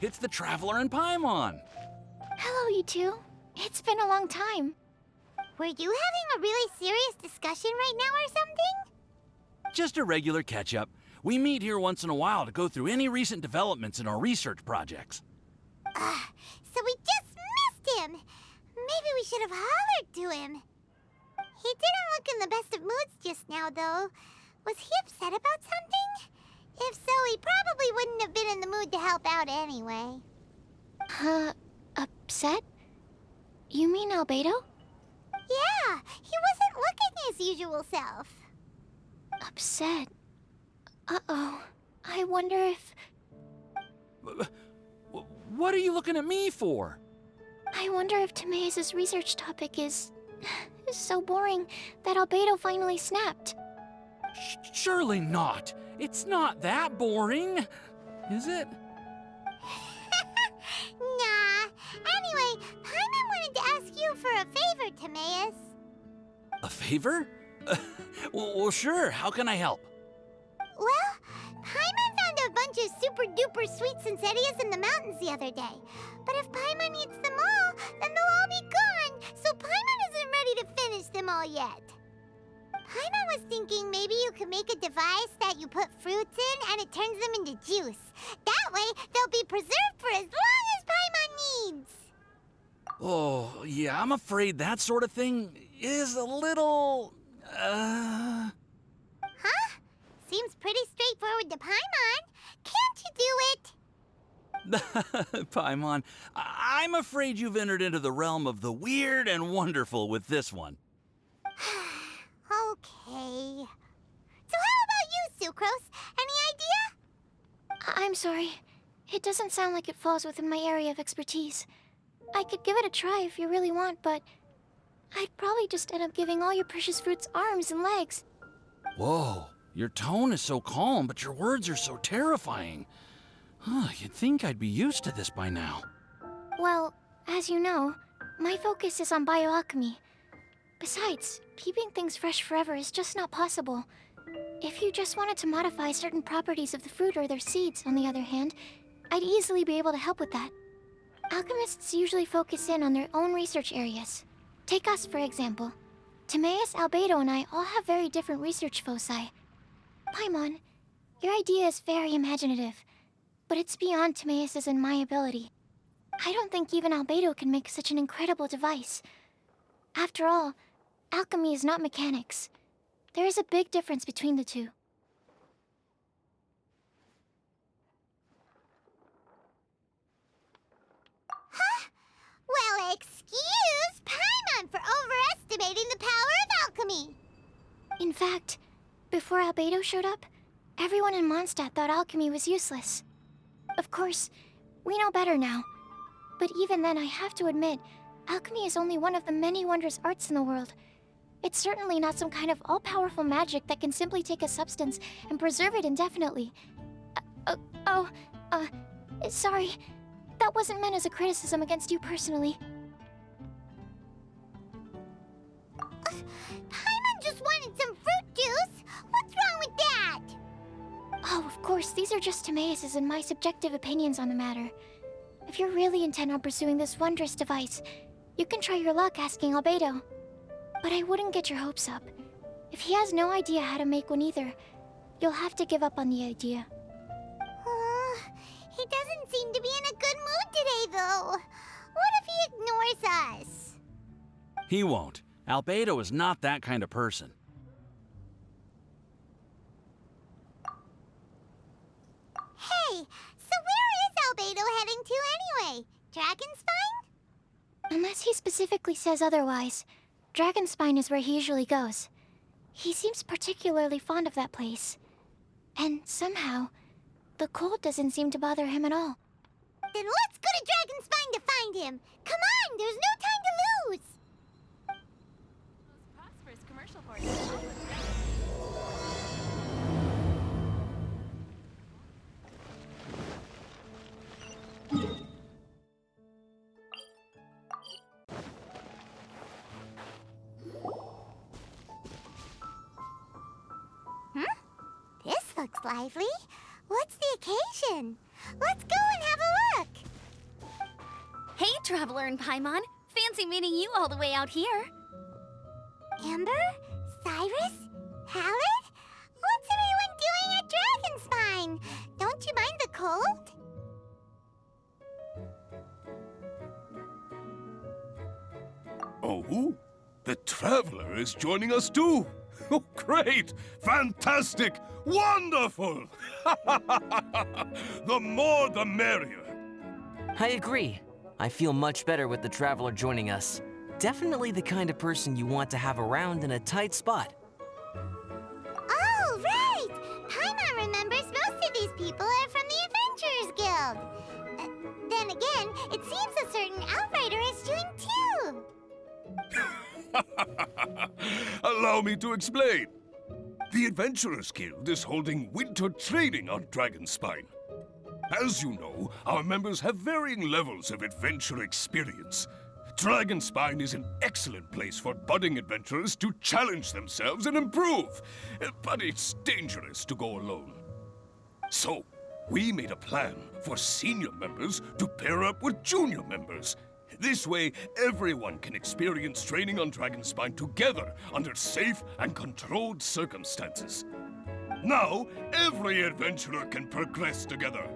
It's the Traveler and Paimon. Hello, you two. It's been a long time. Were you having a really serious discussion right now or something? Just a regular catch-up. We meet here once in a while to go through any recent developments in our research projects. So we just missed him. Maybe we should have hollered to him. He didn't look in the best of moods just now, though. Was he upset about something? If so, he probably wouldn't have been in the mood to help out anyway. Upset? You mean Albedo? Yeah, he wasn't looking his usual self. Upset? Uh-oh. I wonder if... What are you looking at me for? I wonder if Timaeus' research topic is so boring that Albedo finally snapped. Surely not. It's not that boring, is it? Nah. Anyway, Paimon wanted to ask you for a favor, Timaeus. A favor? Well, sure. How can I help? Well, Paimon found a bunch of super-duper sweet Sincerias in the mountains the other day. But if Paimon eats them all, then they'll all be gone, so Paimon isn't ready to finish them all yet. Paimon was thinking maybe you could make a device that you put fruits in and it turns them into juice. That way, they'll be preserved for as long as Paimon needs. Oh, yeah, I'm afraid that sort of thing is a little... Huh? Seems pretty straightforward to Paimon. Can't you do it? Paimon, I'm afraid you've entered into the realm of the weird and wonderful with this one. Okay. So how about you, Sucrose? Any idea? I'm sorry. It doesn't sound like it falls within my area of expertise. I could give it a try if you really want, but I'd probably just end up giving all your precious fruits arms and legs. Whoa, your tone is so calm, but your words are so terrifying. You'd think I'd be used to this by now. Well, as you know, my focus is on bioalchemy. Besides, keeping things fresh forever is just not possible. If you just wanted to modify certain properties of the fruit or their seeds, on the other hand, I'd easily be able to help with that. Alchemists usually focus in on their own research areas. Take us, for example. Timaeus, Albedo, and I all have very different research foci. Paimon, your idea is very imaginative, but it's beyond Timaeus' and my ability. I don't think even Albedo can make such an incredible device. After all, alchemy is not mechanics. There is a big difference between the two. Huh? Well, excuse Paimon for overestimating the power of alchemy. In fact, before Albedo showed up, everyone in Mondstadt thought alchemy was useless. Of course, we know better now. But even then, I have to admit, alchemy is only one of the many wondrous arts in the world. It's certainly not some kind of all-powerful magic that can simply take a substance and preserve it indefinitely. Sorry. That wasn't meant as a criticism against you personally. Paimon just wanted some fruit juice. What's wrong with that? Oh, of course, these are just Timaeus' and my subjective opinions on the matter. If you're really intent on pursuing this wondrous device, you can try your luck asking Albedo. But I wouldn't get your hopes up. If he has no idea how to make one either, you'll have to give up on the idea. He doesn't seem to be in a good mood today, though. What if he ignores us? He won't. Albedo is not that kind of person. Hey, so where is Albedo heading to anyway? Dragonspine? Unless he specifically says otherwise, Dragonspine is where he usually goes. He seems particularly fond of that place. And somehow, the cold doesn't seem to bother him at all. Then let's go to Dragonspine to find him. Come on, there's no time to lose. Most prosperous commercial port is almost ready. This looks lively. What's the occasion? Let's go and have a look. Traveler and Paimon. Fancy meeting you all the way out here. Amber? Cyrus? Halid? What's everyone doing at Dragonspine? Don't you mind the cold? Oh? The Traveler is joining us too! Oh, great! Fantastic! Wonderful! The more the merrier. I agree. I feel much better with the Traveler joining us. Definitely the kind of person you want to have around in a tight spot. Oh, right! Paimon remembers most of these people are from the Adventurers Guild. Then again, it seems a certain Outrider is doing too. Allow me to explain. The Adventurers Guild is holding winter training on Dragonspine. As you know, our members have varying levels of adventure experience. Dragonspine is an excellent place for budding adventurers to challenge themselves and improve, but it's dangerous to go alone. So, we made a plan for senior members to pair up with junior members. This way, everyone can experience training on Dragonspine together under safe and controlled circumstances. Now, every adventurer can progress together.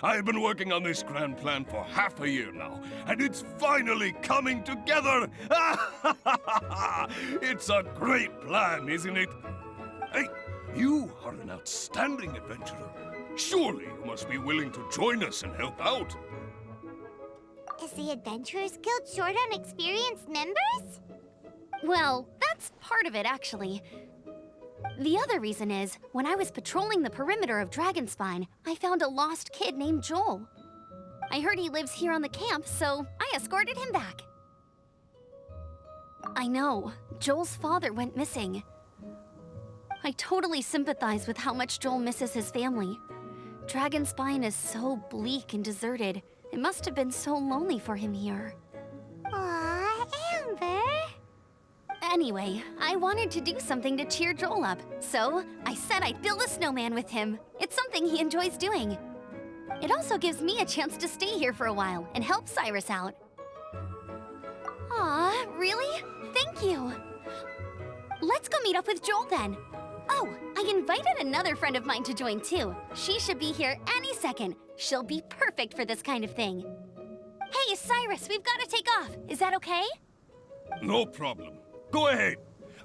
I've been working on this grand plan for half a year now, and it's finally coming together! It's a great plan, isn't it? Hey, you are an outstanding adventurer. Surely you must be willing to join us and help out. Is the Adventurers Guild short on experienced members? Well, that's part of it, actually. The other reason is, when I was patrolling the perimeter of Dragonspine, I found a lost kid named Joel. I heard he lives here on the camp, so I escorted him back. I know, Joel's father went missing. I totally sympathize with how much Joel misses his family. Dragonspine is so bleak and deserted. It must have been so lonely for him here. Aw, Amber. Anyway, I wanted to do something to cheer Joel up, so I said I'd build a snowman with him. It's something he enjoys doing. It also gives me a chance to stay here for a while and help Cyrus out. Aw, really? Thank you. Let's go meet up with Joel then. Oh, I invited another friend of mine to join too. She should be here any second. She'll be perfect for this kind of thing. Hey, Cyrus, we've got to take off. Is that okay? No problem. Go ahead.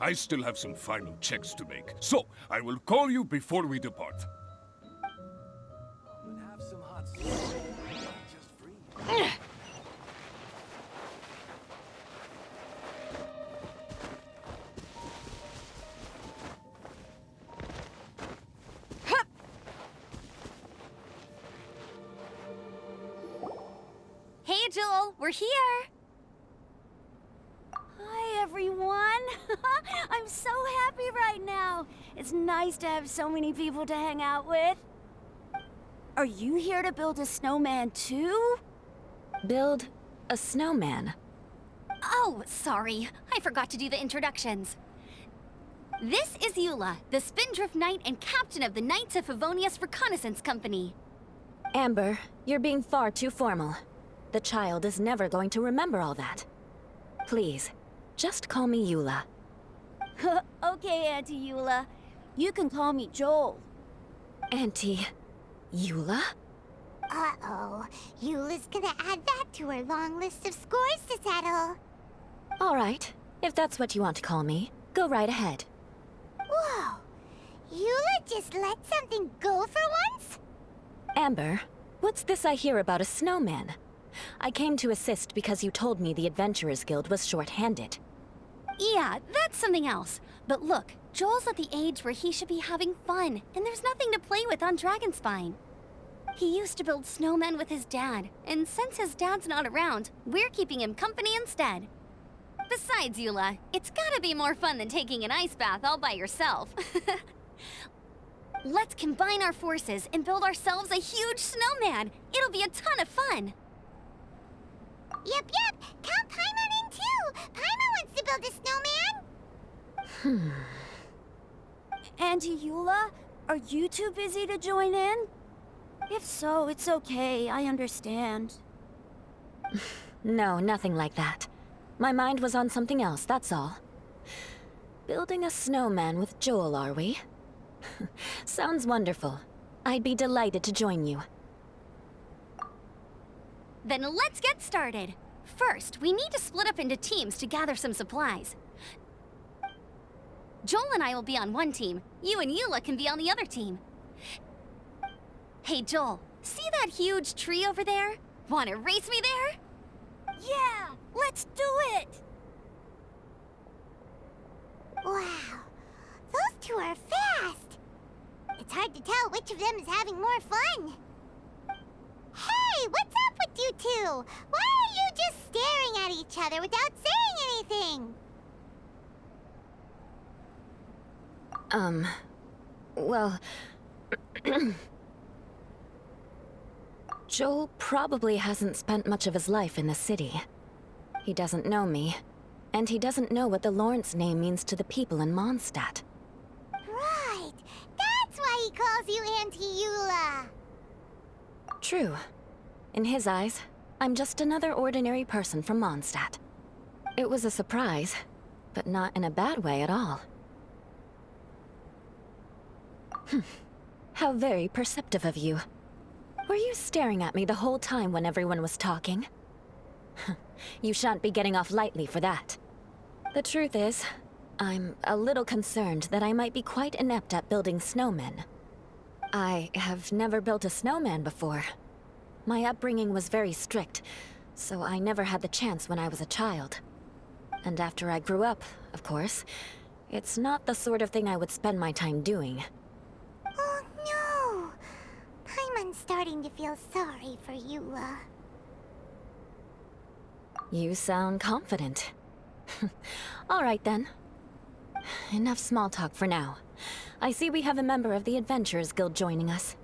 I still have some final checks to make, so I will call you before we depart. Have some hot soup. Just freeze. Hey, Joel, we're here. Hi, everyone. I'm so happy right now. It's nice to have so many people to hang out with. Are you here to build a snowman too? Build a snowman? Oh, sorry. I forgot to do the introductions. This is Eula, the Spindrift Knight and captain of the Knights of Favonius Reconnaissance Company. Amber, you're being far too formal. The child is never going to remember all that. Please, just call me Eula. Okay, Auntie Eula. You can call me Joel. Auntie Eula? Uh-oh. Eula's gonna add that to her long list of scores to settle. All right, if that's what you want to call me, go right ahead. Whoa. Eula just let something go for once? Amber, what's this I hear about a snowman? I came to assist because you told me the Adventurers Guild was short-handed. Yeah, that's something else. But look, Joel's at the age where he should be having fun, and there's nothing to play with on Dragonspine. He used to build snowmen with his dad, and since his dad's not around, we're keeping him company instead. Besides, Eula, it's gotta be more fun than taking an ice bath all by yourself. Let's combine our forces and build ourselves a huge snowman. It'll be a ton of fun. Yep. Count Paimon in too. Paimon wants to build a snowman. Auntie Eula, are you too busy to join in? If so, it's okay. I understand. No, nothing like that. My mind was on something else, that's all. Building a snowman with Joel, are we? Sounds wonderful. I'd be delighted to join you. Then let's get started. First, we need to split up into teams to gather some supplies. Joel and I will be on one team. You and Eula can be on the other team. Hey, Joel, see that huge tree over there? Wanna race me there? Yeah, let's do it! Wow, those two are fast. It's hard to tell which of them is having more fun. Hey, what's up with you two? Why are you just staring at each other without saying anything? Well... Joel probably hasn't spent much of his life in the city. He doesn't know me, and he doesn't know what the Lawrence name means to the people in Mondstadt. Right, that's why he calls you Auntie Eula. True. In his eyes, I'm just another ordinary person from Mondstadt. It was a surprise, but not in a bad way at all. How very perceptive of you. Were you staring at me the whole time when everyone was talking? You shan't be getting off lightly for that. The truth is, I'm a little concerned that I might be quite inept at building snowmen. I have never built a snowman before. My upbringing was very strict, so I never had the chance when I was a child. And after I grew up, of course, it's not the sort of thing I would spend my time doing. Oh no! Paimon's starting to feel sorry for Eula. You sound confident. All right then. Enough small talk for now. I see we have a member of the Adventurers Guild joining us.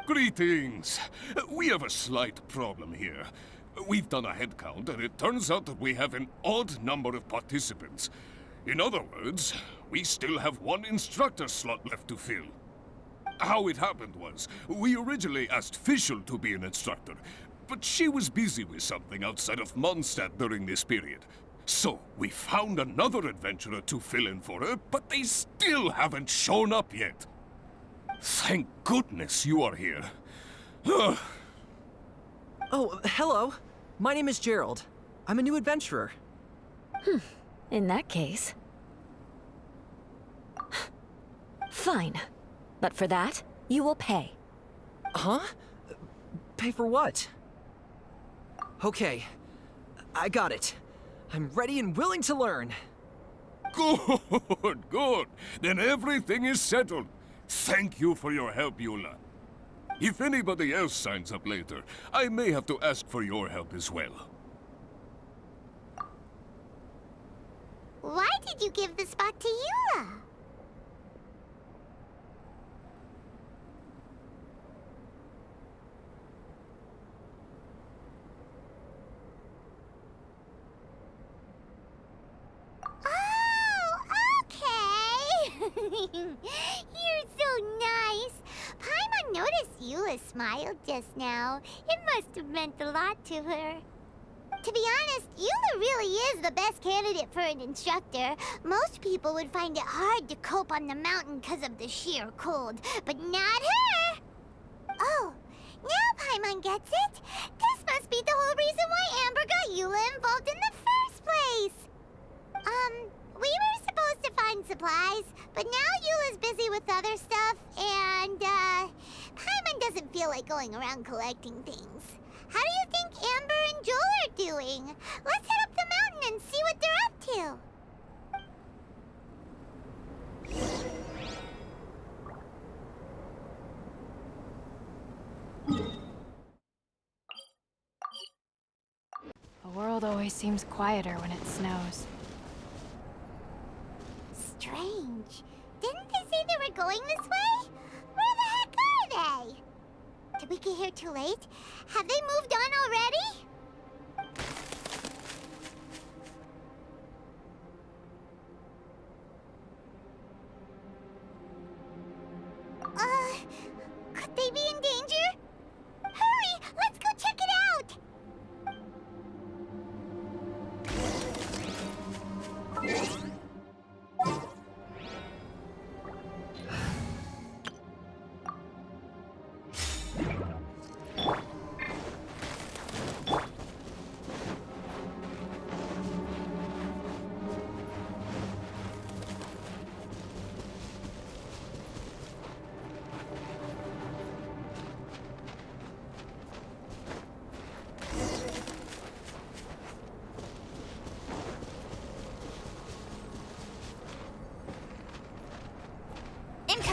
Greetings. We have a slight problem here. We've done a head count, and it turns out that we have an odd number of participants. In other words, we still have one instructor slot left to fill. How it happened was, we originally asked Fischl to be an instructor, but she was busy with something outside of Mondstadt during this period. So, we found another adventurer to fill in for her, but they still haven't shown up yet. Thank goodness you are here. Oh, hello. My name is Gerald. I'm a new adventurer. In that case... Fine. But for that, you will pay. Huh? Pay for what? Okay. I got it. I'm ready and willing to learn. Good, good. Then everything is settled. Thank you for your help, Eula. If anybody else signs up later, I may have to ask for your help as well. Why did you give the spot to Eula? You're so nice. Paimon noticed Eula smiled just now. It must have meant a lot to her. To be honest, Eula really is the best candidate for an instructor. Most people would find it hard to cope on the mountain because of the sheer cold, but not her! Oh, now Paimon gets it. This must be the whole reason why Amber got Eula involved in the first place. We were supposed to find supplies, but now Eula's busy with other stuff, and, Paimon doesn't feel like going around collecting things. How do you think Amber and Joel are doing? Let's head up the mountain and see what they're up to. The world always seems quieter when it snows. Strange. Didn't they say they were going this way? Where the heck are they? Did we get here too late? Have they moved on already? Could they be in danger? Hurry! Let's go check it out!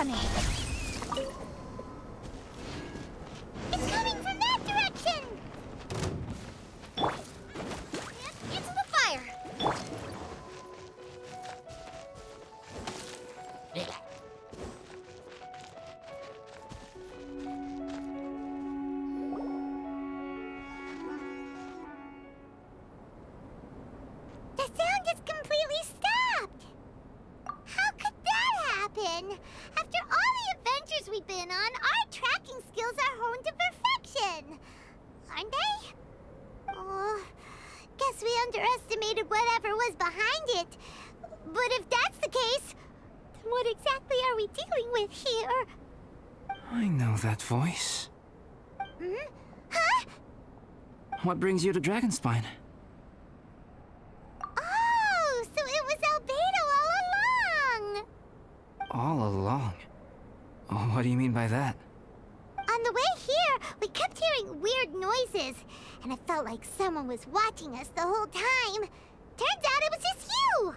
coming! It's coming from that direction! Into the fire! The sound just completely stopped! How could that happen? After all the adventures we've been on, our tracking skills are honed to perfection! Aren't they? Oh, guess we underestimated whatever was behind it. But if that's the case, then what exactly are we dealing with here? I know that voice. Hmm? Huh? What brings you to Dragonspine? Oh, so it was Albedo all along! All along? Oh, what do you mean by that? On the way here, we kept hearing weird noises, and it felt like someone was watching us the whole time. Turns out it was just you!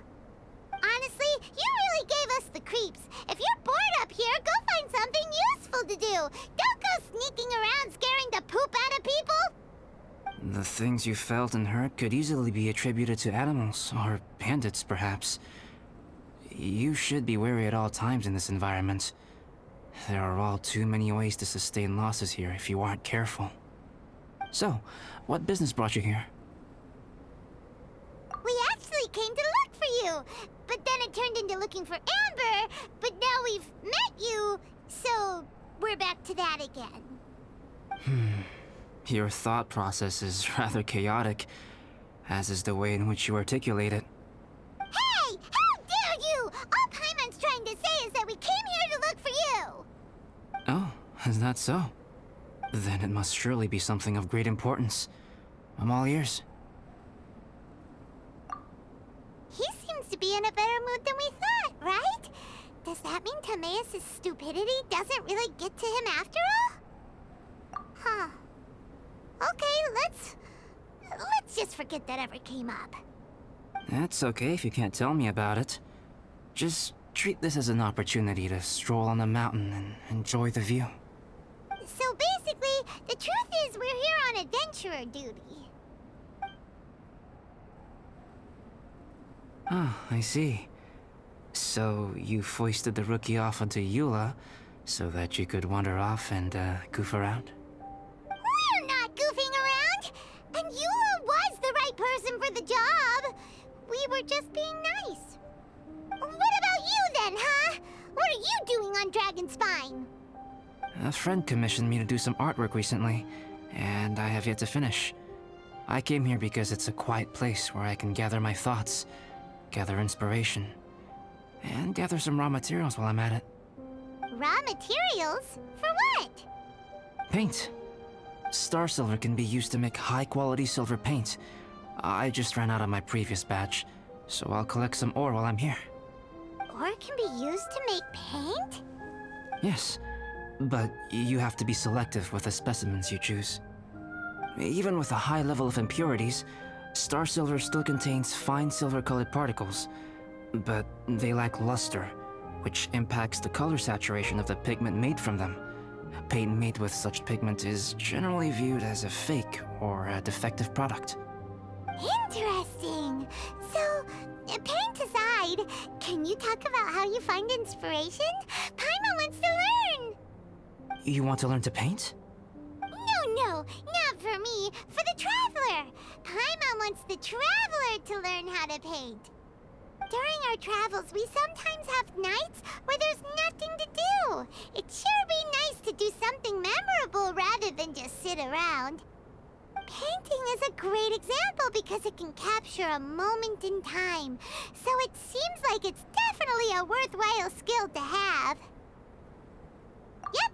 Honestly, you really gave us the creeps. If you're bored up here, go find something useful to do. Don't go sneaking around scaring the poop out of people! The things you felt and heard could easily be attributed to animals, or bandits, perhaps. You should be wary at all times in this environment. There are all too many ways to sustain losses here if you aren't careful. So, what business brought you here? We actually came to look for you, but then it turned into looking for Amber, but now we've met you, so we're back to that again. Your thought process is rather chaotic, as is the way in which you articulate it. Hey! How dare you! All Paimon's trying to say is that we came here to look for you! Oh, is that so? Then it must surely be something of great importance. I'm all ears. He seems to be in a better mood than we thought, right? Does that mean Timaeus' stupidity doesn't really get to him after all? Huh. Okay, let's just forget that ever came up. That's okay if you can't tell me about it. Just treat this as an opportunity to stroll on the mountain and enjoy the view. So basically, the truth is we're here on adventurer duty. Ah, I see. So you foisted the rookie off onto Eula so that you could wander off and goof around? We're not goofing around! And Eula was the right person for the job! We were just being nice. What about you then, huh? What are you doing on Dragonspine? A friend commissioned me to do some artwork recently, and I have yet to finish. I came here because it's a quiet place where I can gather my thoughts, gather inspiration, and gather some raw materials while I'm at it. Raw materials? For what? Paint. Star silver can be used to make high-quality silver paint. I just ran out of my previous batch, so I'll collect some ore while I'm here. Ore can be used to make paint? Yes, but you have to be selective with the specimens you choose. Even with a high level of impurities, star silver still contains fine silver-colored particles, but they lack luster, which impacts the color saturation of the pigment made from them. Paint made with such pigment is generally viewed as a fake or a defective product. Interesting. So, paint aside, can you talk about how you find inspiration? Paimon wants to learn. You want to learn to paint? No, not for me. For the Traveler. Paimon wants the Traveler to learn how to paint. During our travels, we sometimes have nights where there's nothing to do. It'd sure be nice to do something memorable rather than just sit around. Painting is a great example because it can capture a moment in time. So it seems like it's definitely a worthwhile skill to have. Yep,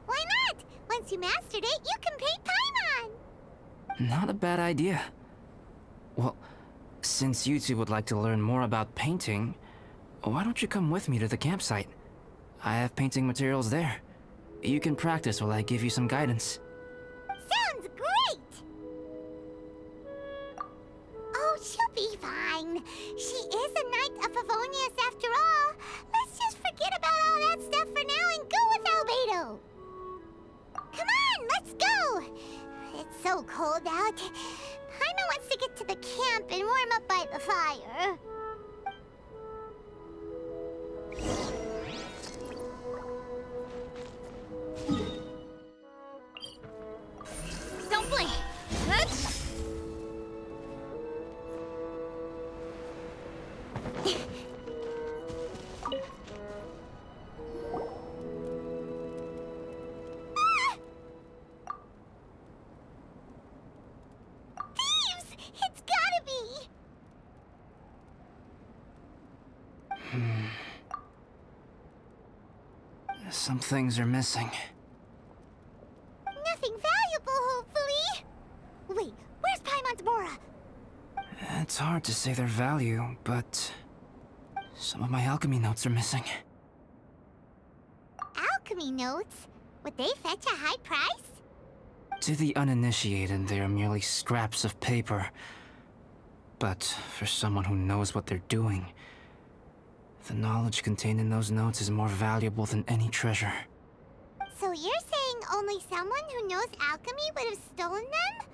why not? Once you mastered it, you can paint Paimon! Not a bad idea. Well, since you two would like to learn more about painting, why don't you come with me to the campsite? I have painting materials there. You can practice while I give you some guidance. Sounds great! Oh, she'll be fine. She is a Knight of Favonius after all. Let's just forget about all that stuff for now It's so cold out. Paimon wants to get to the camp and warm up by the fire. Don't blink! It's gotta be! Some things are missing. Nothing valuable, hopefully. Wait, where's Paimon's Mora? It's hard to say their value, but some of my alchemy notes are missing. Alchemy notes? Would they fetch a high price? To the uninitiated, they are merely scraps of paper. But for someone who knows what they're doing, the knowledge contained in those notes is more valuable than any treasure. So you're saying only someone who knows alchemy would have stolen them?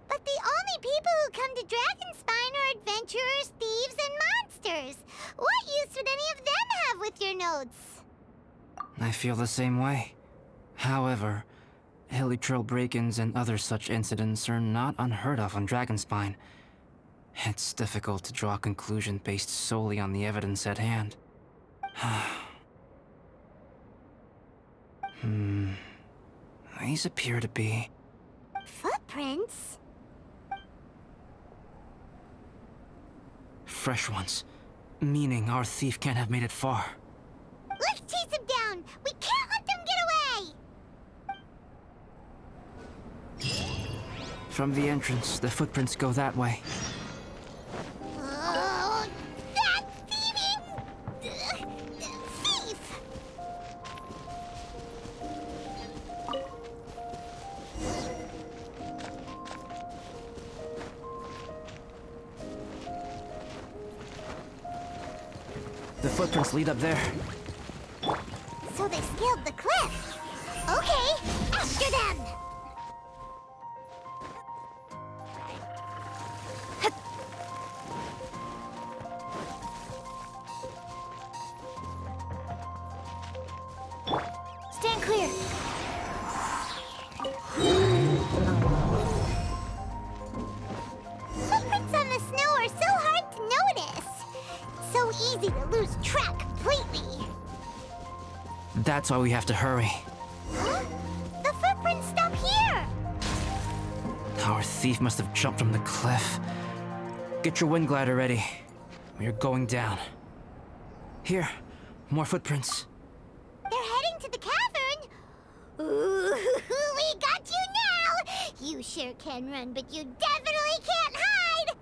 But the only people who come to Dragonspine are adventurers, thieves, and monsters. What use would any of them have with your notes? I feel the same way. However, hilly trail break-ins and other such incidents are not unheard of on Dragonspine. It's difficult to draw a conclusion based solely on the evidence at hand. These appear to be... Footprints? fresh ones. Meaning our thief can't have made it far. Let's chase him down! We can't let them get away! From the entrance, the footprints go that way. Oh, that thieving... thief! The footprints lead up there. So they scaled the cliff. Okay, after them! Stand clear. Footprints on the snow are so hard to notice. So easy to lose track completely. That's why we have to hurry. Huh? The footprints stop here! Our thief must have jumped from the cliff. Get your wind glider ready. We are going down. Here, more footprints. They're heading to the cavern. Ooh, we got you now! You sure can run, but you definitely can't hide!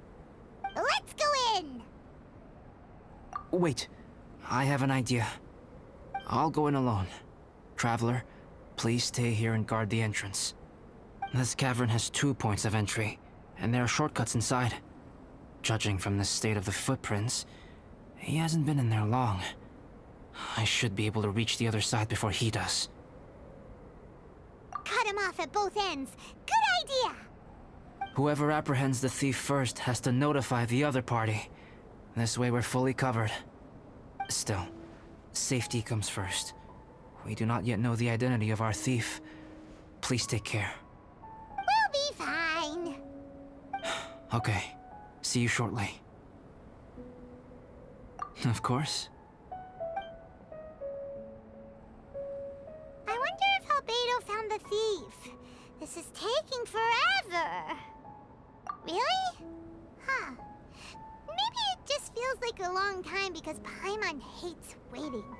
Let's go in! Wait, I have an idea. I'll go in alone. Traveler, please stay here and guard the entrance. This cavern has 2 points of entry, and there are shortcuts inside. Judging from the state of the footprints, he hasn't been in there long. I should be able to reach the other side before he does. Cut him off at both ends. Good idea! Whoever apprehends the thief first has to notify the other party. This way we're fully covered. Still, safety comes first. We do not yet know the identity of our thief. Please take care. We'll be fine. Okay. See you shortly. Of course. I wonder if Albedo found the thief. This is taking forever. Really? Huh. Maybe it just feels like a long time because Paimon hates waiting.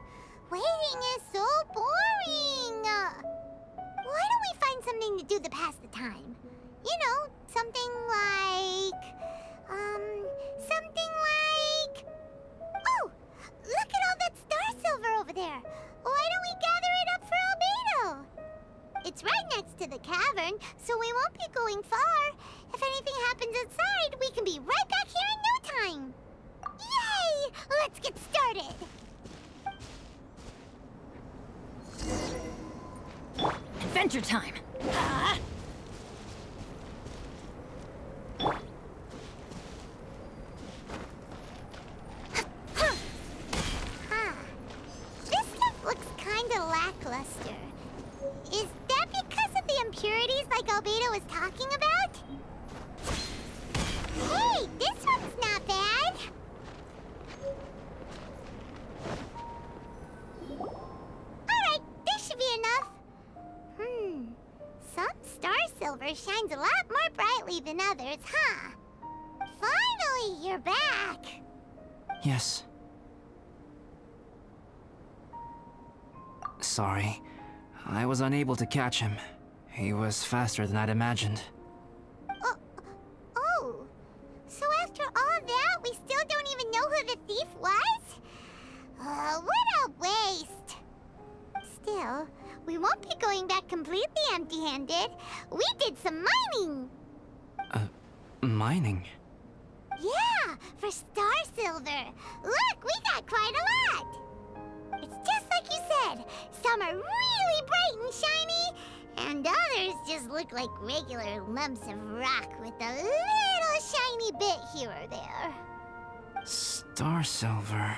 Waiting is so boring! Why don't we find something to do to pass the time? You know, something like... Oh! Look at all that star silver over there! Why don't we gather it up for Albedo? It's right next to the cavern, so we won't be going far. If anything happens outside, we can be right back here in no time. Yay! Let's get started! Adventure time! others, huh? Finally, you're back! Yes. Sorry. I was unable to catch him. He was faster than I'd imagined. Oh. So after all that, we still don't even know who the thief was? What a waste! Still, we won't be going back completely empty-handed. We did some mining! Mining? Yeah, for star silver. Look, we got quite a lot! It's just like you said. Some are really bright and shiny, and others just look like regular lumps of rock with a little shiny bit here or there. Star silver.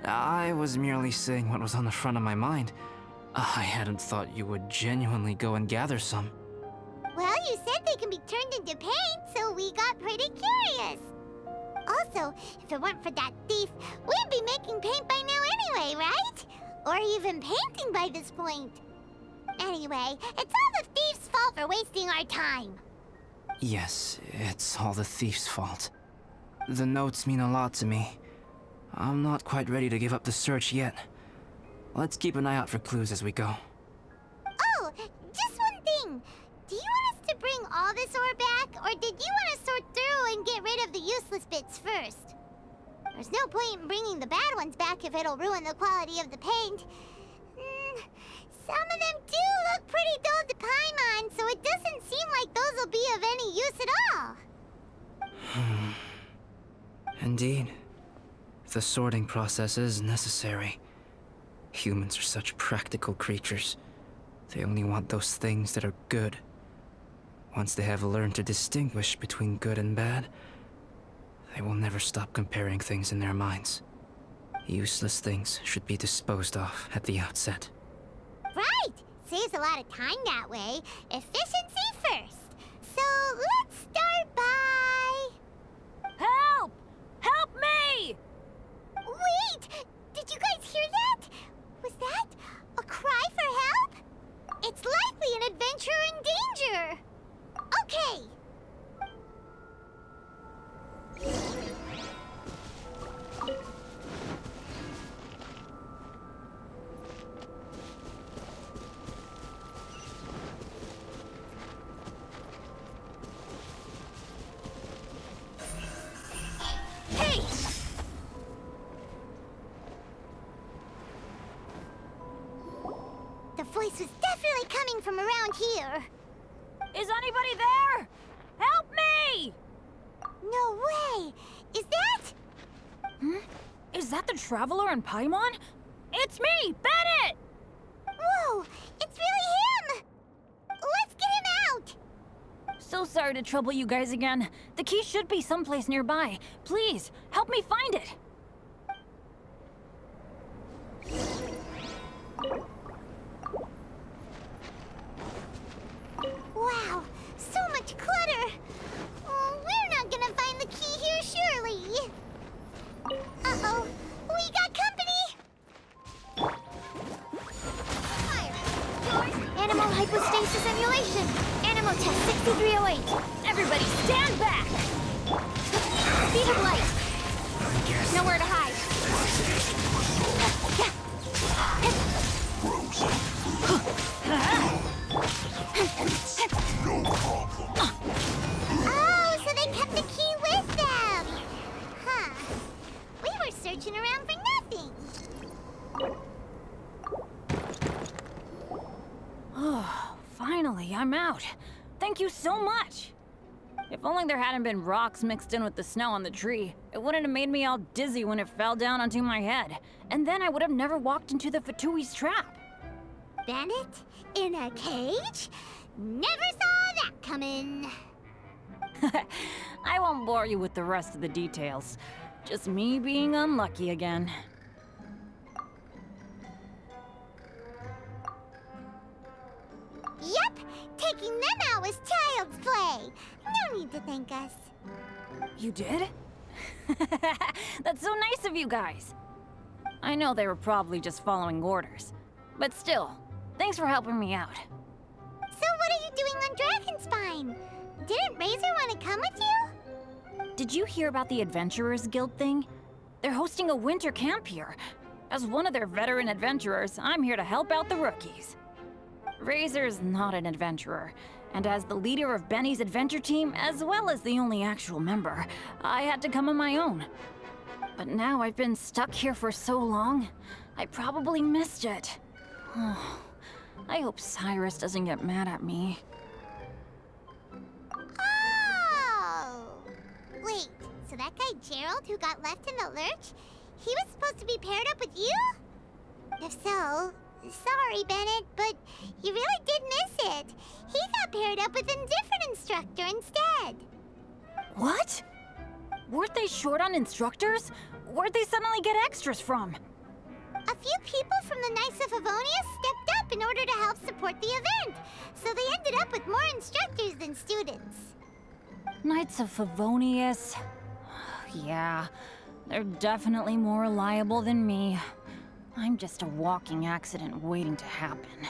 I was merely saying what was on the front of my mind. I hadn't thought you would genuinely go and gather some. Well, you said they can be turned into paint, so we got pretty curious. Also, if it weren't for that thief, we'd be making paint by now anyway, right? Or even painting by this point. Anyway, it's all the thief's fault for wasting our time. Yes, it's all the thief's fault. The notes mean a lot to me. I'm not quite ready to give up the search yet. Let's keep an eye out for clues as we go. Oh, just one thing. Do you want us to bring all this ore back, or did you want to sort through and get rid of the useless bits first? There's no point in bringing the bad ones back if it'll ruin the quality of the paint. Some of them do look pretty dull to Paimon, so it doesn't seem like those will be of any use at all. Indeed. The sorting process is necessary. Humans are such practical creatures. They only want those things that are good. Once they have learned to distinguish between good and bad, they will never stop comparing things in their minds. Useless things should be disposed of at the outset. Right! Saves a lot of time that way. Efficiency first. So let's start by... Help! Help me! Wait! Did you guys hear that? Was that a cry for help? It's likely an adventurer in danger. Okay. Hey! The voice was definitely coming from around here. Is anybody there? Help me! No way! Is that... Is that the Traveler in Paimon? It's me, Bennett! Whoa! It's really him! Let's get him out! So sorry to trouble you guys again. The key should be someplace nearby. Please, help me find it. Wow, so much clutter! Oh, we're not gonna find the key here, surely! Uh-oh, we got company! Animal hypostasis emulation! Animal test 6308! Everybody stand back! Speed of light! Nowhere to hide! Oh, so they kept the key with them! Huh. We were searching around for nothing. Oh, finally, I'm out. Thank you so much. If only there hadn't been rocks mixed in with the snow on the tree, it wouldn't have made me all dizzy when it fell down onto my head. And then I would have never walked into the Fatui's trap. Bennett? In a cage? Never saw that coming. I won't bore you with the rest of the details. Just me being unlucky again. Yep, taking them out was child's play. No need to thank us. You did? That's so nice of you guys. I know they were probably just following orders. But still, thanks for helping me out. So what are you doing on Dragonspine? Didn't Razor want to come with you? Did you hear about the Adventurers Guild thing? They're hosting a winter camp here. As one of their veteran adventurers, I'm here to help out the rookies. Razor's not an adventurer, and as the leader of Benny's adventure team, as well as the only actual member, I had to come on my own. But now I've been stuck here for so long, I probably missed it. I hope Cyrus doesn't get mad at me. Oh! Wait, so that guy Gerald who got left in the lurch, he was supposed to be paired up with you? If so, sorry, Bennett, but you really did miss it. He got paired up with a different instructor instead. What? Weren't they short on instructors? Where'd they suddenly get extras from? A few people from the Knights of Avonia stepped up in order to help support the event, so they ended up with more instructors than students. Knights of Favonius. Yeah, they're definitely more reliable than me. I'm just a walking accident waiting to happen.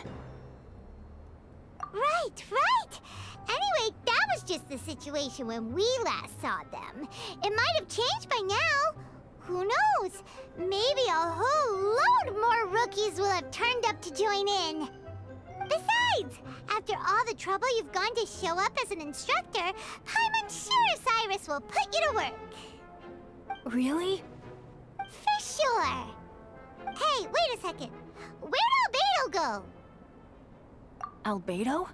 Right, right! Anyway, that was just the situation when we last saw them. It might have changed by now. Who knows? Maybe a whole load more rookies will have turned up to join in. Besides, after all the trouble you've gone to show up as an instructor, I'm sure Cyrus will put you to work. Really? For sure. Hey, wait a second. Where'd Albedo go? Albedo?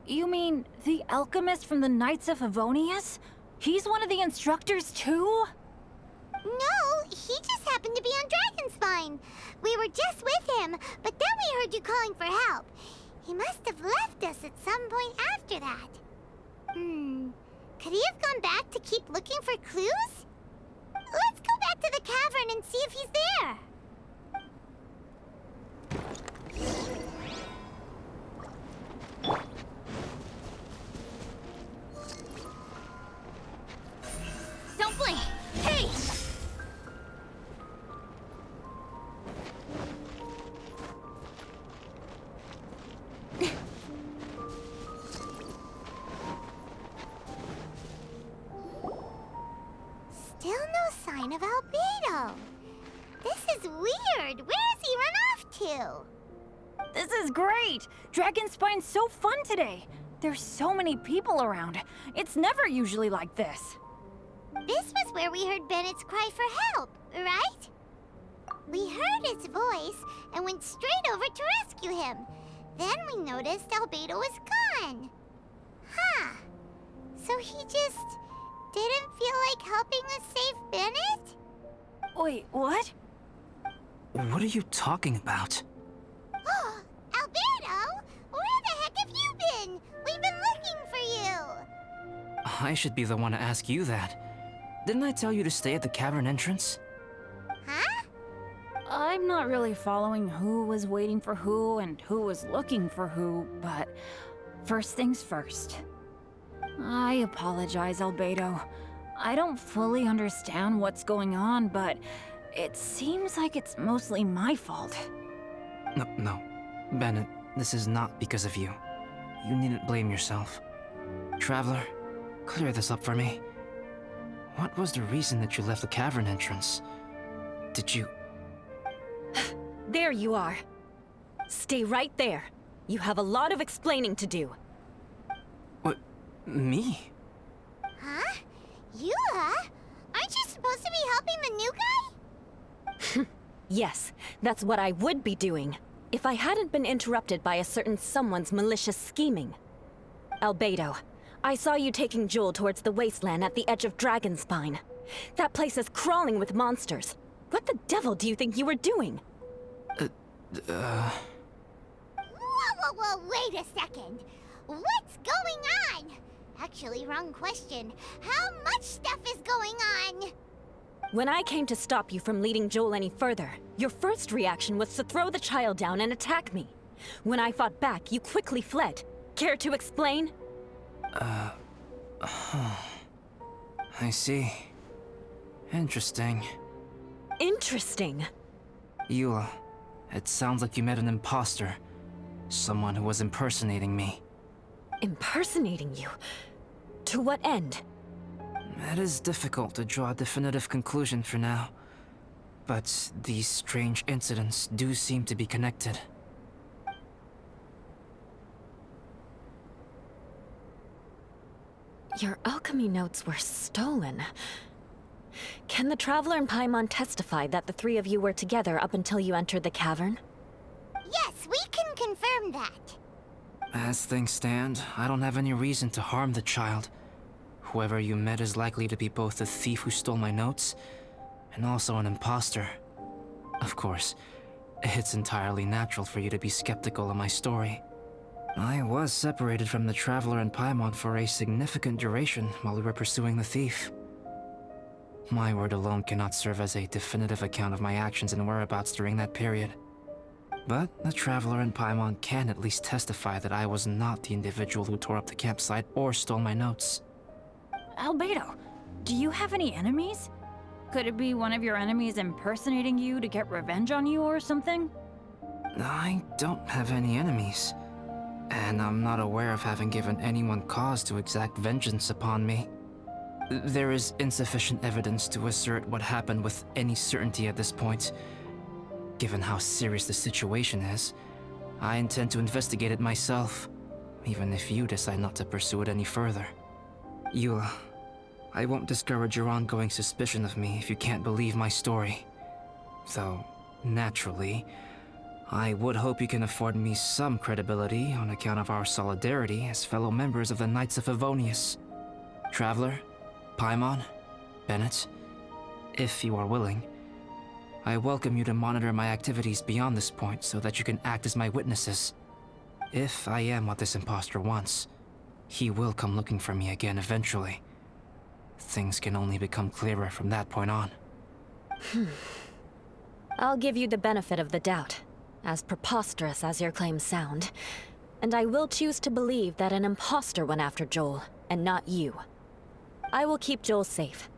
You mean the alchemist from the Knights of Favonius? He's one of the instructors too? No, he just happened to be on Dragonspine. We were just with him, but then we heard you calling for help. He must have left us at some point after that. Could he have gone back to keep looking for clues? Let's go back to the cavern and see if he's there. Don't blink! Hey! Still no sign of Albedo. This is weird. Where has he run off to? This is great! Dragonspine's so fun today! There's so many people around. It's never usually like this. This was where we heard Bennett's cry for help, right? We heard his voice and went straight over to rescue him. Then we noticed Albedo was gone. Huh. So he just didn't feel like helping us save Bennett? Wait, what? What are you talking about? Albedo! Where the heck have you been? We've been looking for you! I should be the one to ask you that. Didn't I tell you to stay at the cavern entrance? Huh? I'm not really following who was waiting for who and who was looking for who, but first things first. I apologize, Albedo. I don't fully understand what's going on, but it seems like it's mostly my fault. No. Bennett, this is not because of you. You needn't blame yourself. Traveler, clear this up for me. What was the reason that you left the cavern entrance? Did you... There you are. Stay right there. You have a lot of explaining to do. What? Me? Huh? You, huh? Aren't you supposed to be helping the new guy? Yes, that's what I would be doing, if I hadn't been interrupted by a certain someone's malicious scheming. Albedo, I saw you taking Joel towards the wasteland at the edge of Dragonspine. That place is crawling with monsters. What the devil do you think you were doing? Whoa, wait a second. What's going on? Actually, wrong question. How much stuff is going on? When I came to stop you from leading Joel any further, your first reaction was to throw the child down and attack me. When I fought back, you quickly fled. Care to explain? I see. Interesting. Interesting. Eula, it sounds like you met an imposter. Someone who was impersonating me. Impersonating you? To what end? It is difficult to draw a definitive conclusion for now. But these strange incidents do seem to be connected. Your alchemy notes were stolen. Can the Traveler and Paimon testify that the three of you were together up until you entered the cavern? Yes, we can confirm that. As things stand, I don't have any reason to harm the child. Whoever you met is likely to be both the thief who stole my notes, and also an imposter. Of course, it's entirely natural for you to be skeptical of my story. I was separated from the Traveler and Paimon for a significant duration while we were pursuing the thief. My word alone cannot serve as a definitive account of my actions and whereabouts during that period. But the Traveler and Paimon can at least testify that I was not the individual who tore up the campsite or stole my notes. Albedo, do you have any enemies? Could it be one of your enemies impersonating you to get revenge on you or something? I don't have any enemies. And I'm not aware of having given anyone cause to exact vengeance upon me. There is insufficient evidence to assert what happened with any certainty at this point. Given how serious the situation is, I intend to investigate it myself, even if you decide not to pursue it any further. Eula, I won't discourage your ongoing suspicion of me if you can't believe my story. Though, naturally, I would hope you can afford me some credibility on account of our solidarity as fellow members of the Knights of Favonius. Traveler, Paimon, Bennett, if you are willing, I welcome you to monitor my activities beyond this point so that you can act as my witnesses. If I am what this imposter wants, he will come looking for me again eventually. Things can only become clearer from that point on. I'll give you the benefit of the doubt, as preposterous as your claims sound. And I will choose to believe that an imposter went after Joel, and not you. I will keep Joel safe.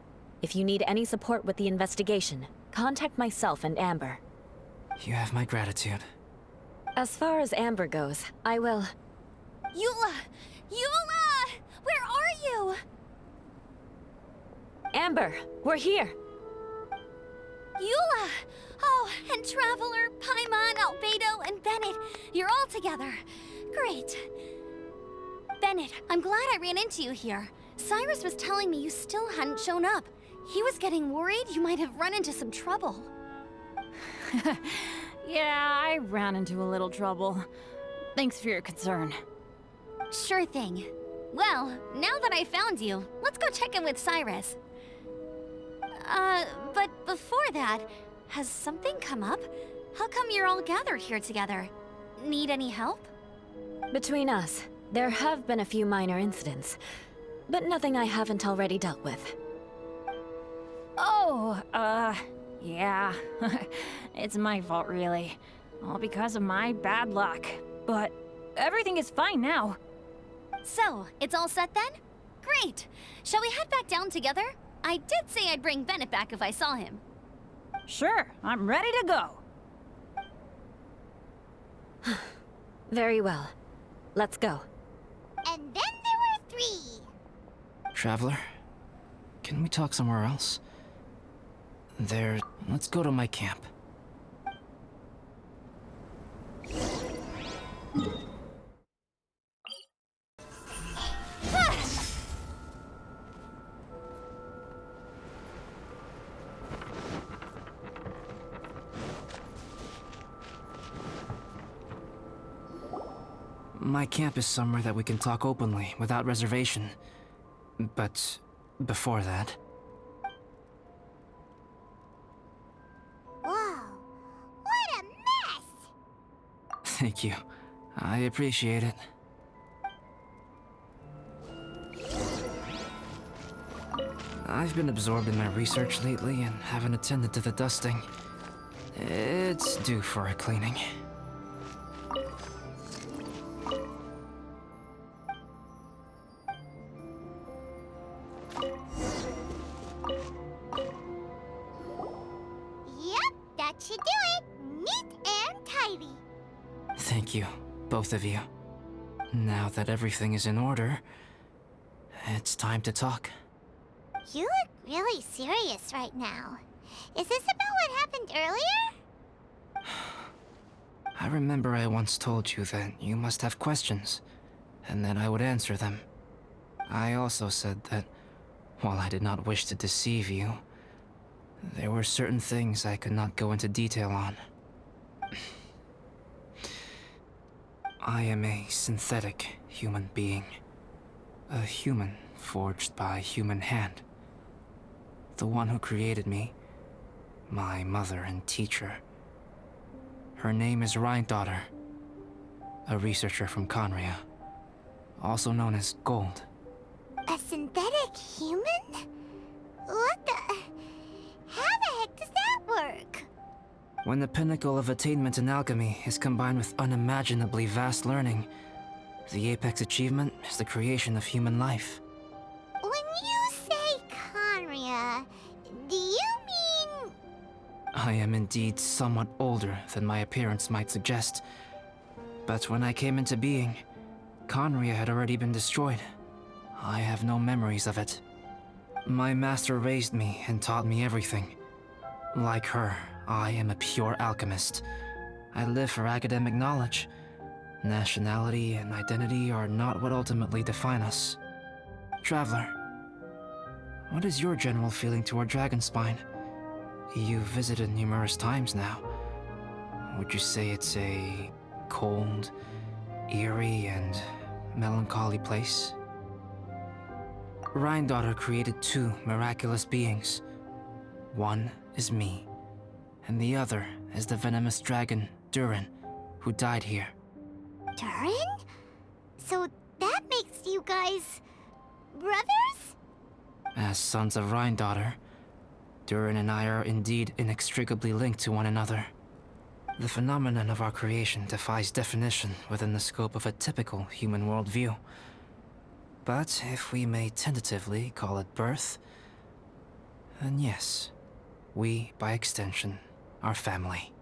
If you need any support with the investigation, contact myself and Amber. You have my gratitude. As far as Amber goes, I will... Eula! Eula! Where are you? Amber, we're here! Eula! Oh, and Traveler, Paimon, Albedo, and Bennett. You're all together. Great. Bennett, I'm glad I ran into you here. Cyrus was telling me you still hadn't shown up. He was getting worried you might have run into some trouble. Yeah, I ran into a little trouble. Thanks for your concern. Sure thing. Well, now that I found you, let's go check in with Cyrus. But before that, has something come up? How come you're all gathered here together? Need any help? Between us, there have been a few minor incidents, but nothing I haven't already dealt with. Oh, yeah. It's my fault, really. All because of my bad luck. But everything is fine now. So, it's all set then? Great! Shall we head back down together? I did say I'd bring Bennett back if I saw him. Sure, I'm ready to go. Very well. Let's go. And then there were 3. Traveler, can we talk somewhere else? Let's go to my camp. My camp is somewhere that we can talk openly, without reservation. But before that... Whoa, what a mess! Thank you. I appreciate it. I've been absorbed in my research lately and haven't attended to the dusting. It's due for a cleaning. Yep, that should do it. Neat and tidy. Thank you, both of you. Now that everything is in order, it's time to talk. You look really serious right now. Is this about what happened earlier? I remember I once told you that you must have questions, and that I would answer them. I also said that, while I did not wish to deceive you, there were certain things I could not go into detail on. I am a synthetic human being. A human forged by human hand. The one who created me, my mother and teacher. Her name is Rhine-daughter, a researcher from Conria, also known as Gold. A synthetic human? What the... How the heck does that work? When the pinnacle of attainment in alchemy is combined with unimaginably vast learning, the apex achievement is the creation of human life. When you say Conria, do you mean... I am indeed somewhat older than my appearance might suggest. But when I came into being, Conria had already been destroyed. I have no memories of it. My master raised me and taught me everything. Like her, I am a pure alchemist. I live for academic knowledge. Nationality and identity are not what ultimately define us. Traveler, what is your general feeling toward Dragonspine? You've visited numerous times now. Would you say it's a cold, eerie, and melancholy place? Rhine-daughter created two miraculous beings. One is me, and the other is the venomous dragon, Durin, who died here. Durin? So that makes you guys... brothers? As sons of Rhine-daughter, Durin and I are indeed inextricably linked to one another. The phenomenon of our creation defies definition within the scope of a typical human worldview. But if we may tentatively call it birth, then yes, we, by extension, are family.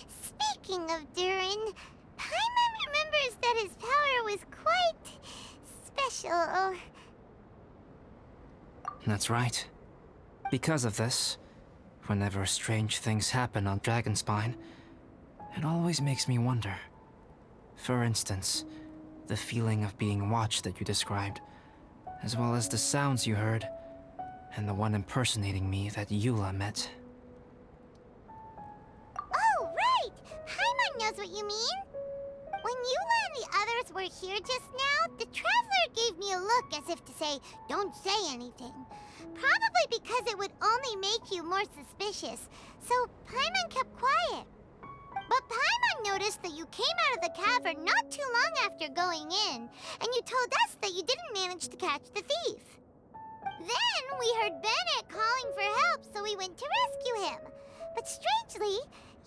Speaking of Durin, Paimon remembers that his power was quite... special. That's right. Because of this, whenever strange things happen on Dragonspine, it always makes me wonder. For instance, the feeling of being watched that you described, as well as the sounds you heard, and the one impersonating me that Eula met. Oh, right! Paimon knows what you mean! When Eula and the others were here just now, the Traveler gave me a look as if to say, don't say anything. Probably because it would only make you more suspicious, so Paimon kept quiet. But Paimon noticed that you came out of the cavern not too long after going in, and you told us that you didn't manage to catch the thief. Then we heard Bennett calling for help, so we went to rescue him. But strangely,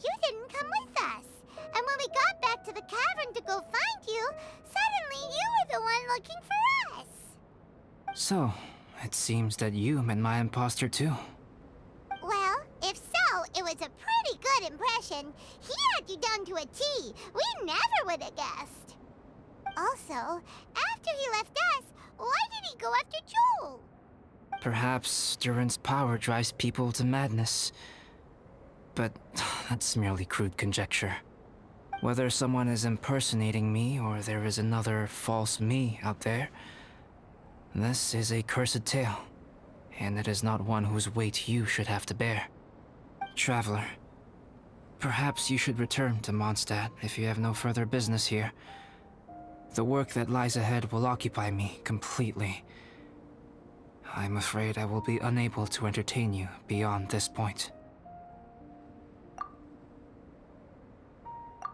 you didn't come with us. And when we got back to the cavern to go find you, suddenly you were the one looking for us. So, it seems that you met my imposter too. Well, if so, it was a pretty good impression. He had you down to a T. We never would have guessed. Also, after he left us, why did he go after Joel? Perhaps Durin's power drives people to madness. But that's merely crude conjecture. Whether someone is impersonating me or there is another false me out there, this is a cursed tale, and it is not one whose weight you should have to bear. Traveler, perhaps you should return to Mondstadt if you have no further business here. The work that lies ahead will occupy me completely. I'm afraid I will be unable to entertain you beyond this point.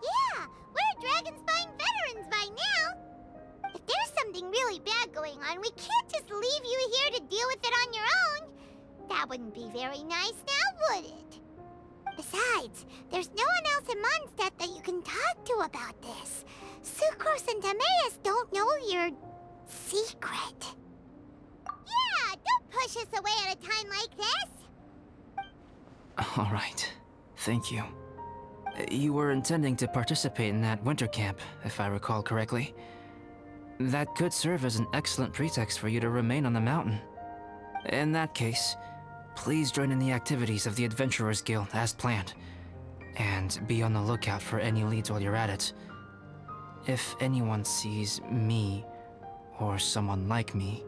Yeah, we're Dragonspine veterans by now. If there's something really bad going on, we can't just leave you here to deal with it on your own. That wouldn't be very nice now, would it? Besides, there's no one else in Mondstadt that you can talk to about this. Sucrose and Timaeus don't know your secret. Yeah, don't push us away at a time like this. All right, thank you. You were intending to participate in that winter camp, if I recall correctly. That could serve as an excellent pretext for you to remain on the mountain. In that case, please join in the activities of the Adventurers Guild as planned, and be on the lookout for any leads while you're at it. If anyone sees me, or someone like me...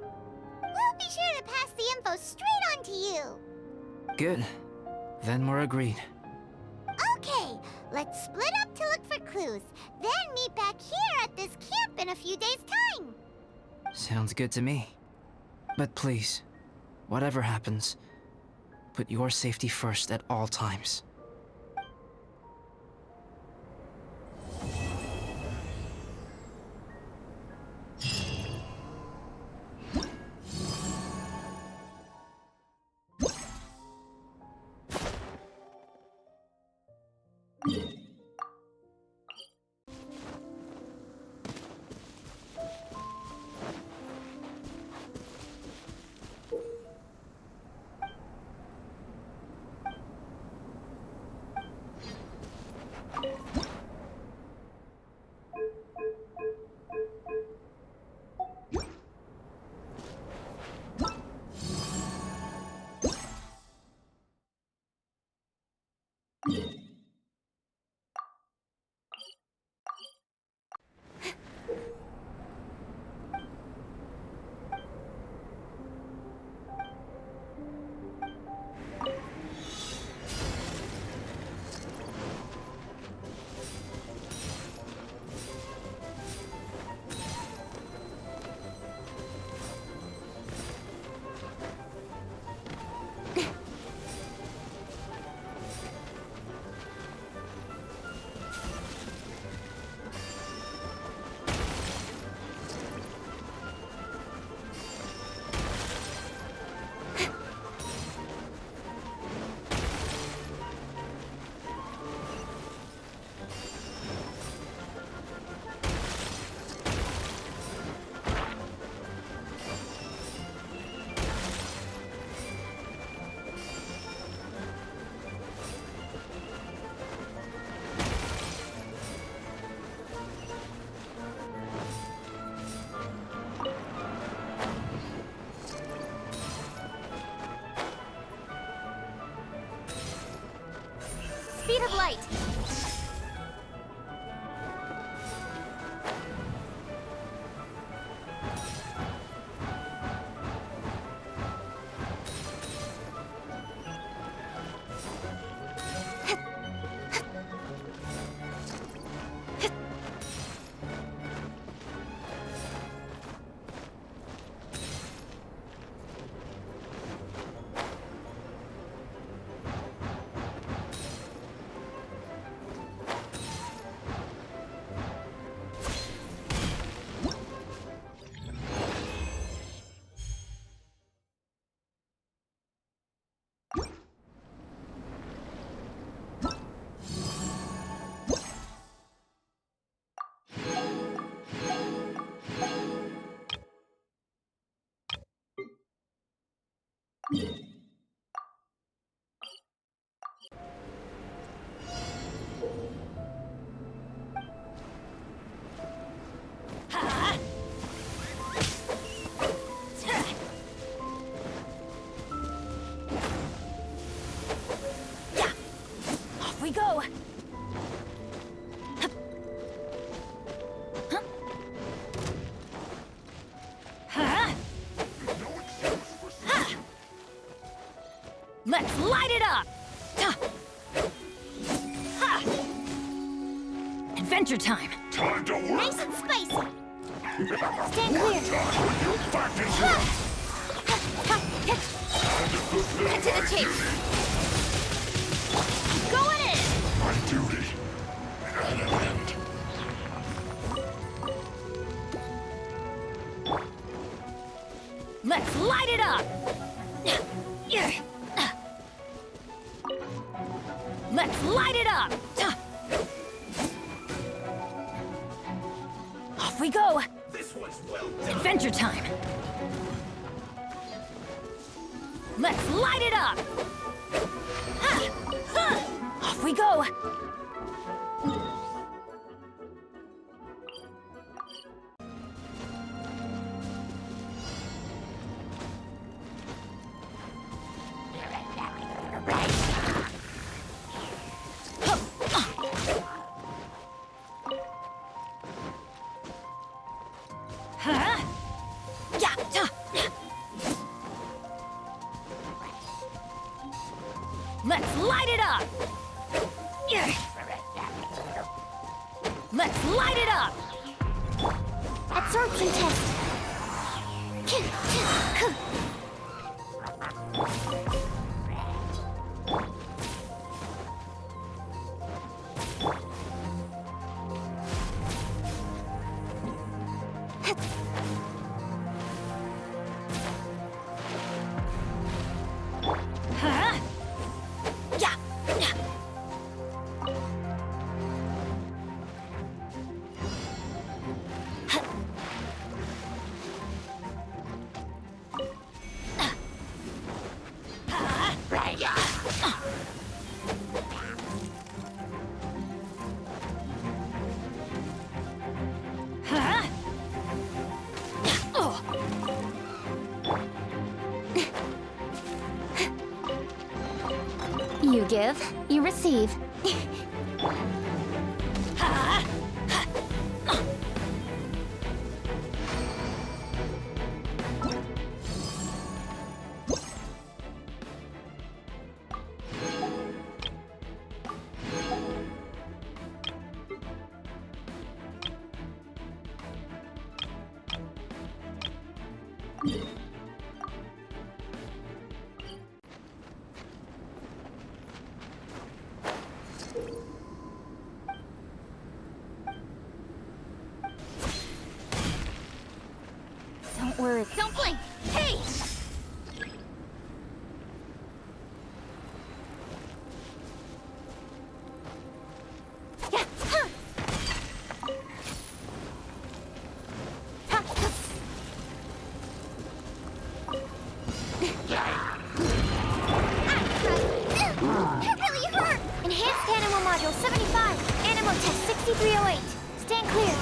We'll be sure to pass the info straight on to you! Good. Then we're agreed. Okay, let's split up to look for clues, then meet back here at this camp in a few days' time! Sounds good to me. But please, whatever happens, put your safety first at all times. Speed of light. Go! Let's light it up! Adventure time! Time to work! Nice and spicy! Stand clear. Get to the chase! Going in! My duty. At an end. Let's light it up! Let's light it up! Off we go! This was well done. Adventure time! Let's light it up! Off we go! Let's light it up! Let's light it up! Absorption test. Huh? Yeah. Huh? Oh. You give, you receive. Don't worry. Don't blink! Hey! Yeah, huh. That really hurt! Enhanced Animal Module 75. Animal Test 6308. Stand clear.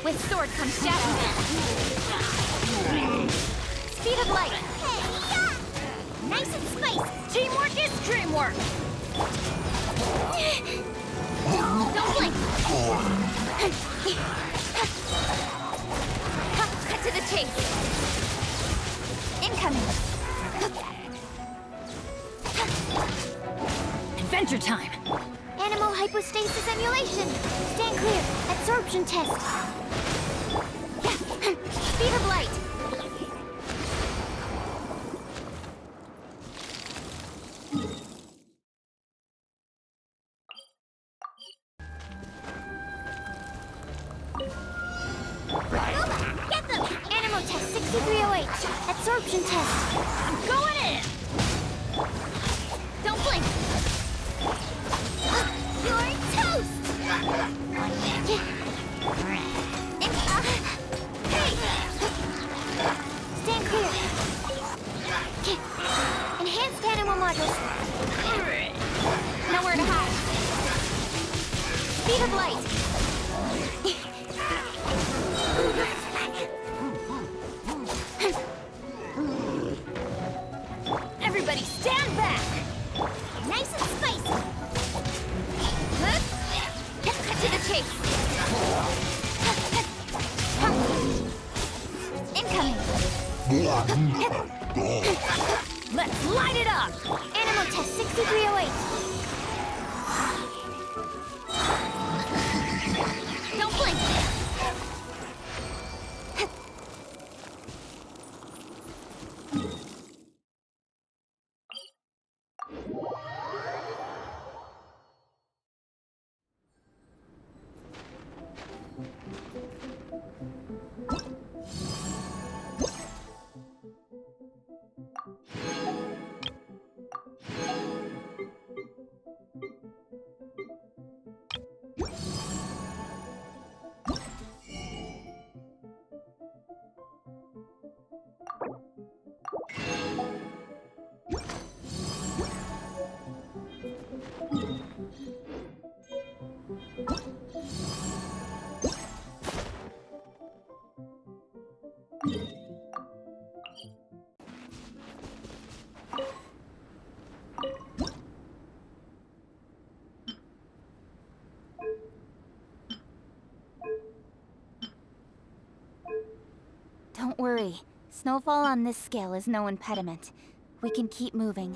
With sword comes shadow. Speed of light. Hey, nice and spicy. Teamwork is dreamwork! Don't blink. Cut to the chase. Incoming. Adventure time! Animal hypostasis emulation. Stand clear. Absorption test. Yeah. Speed of light. Get them! Animal test 6308. Absorption test. I'm going in! Don't blink. You're toast! Hey! Stand clear. Enhanced animal modules. Nowhere to hide. Speed of light. Everybody stand back! Nice and spicy. Cut to the chase. Incoming. Let's light it up! Animal test 6308. Don't blink. worry. Snowfall on this scale is no impediment. We can keep moving.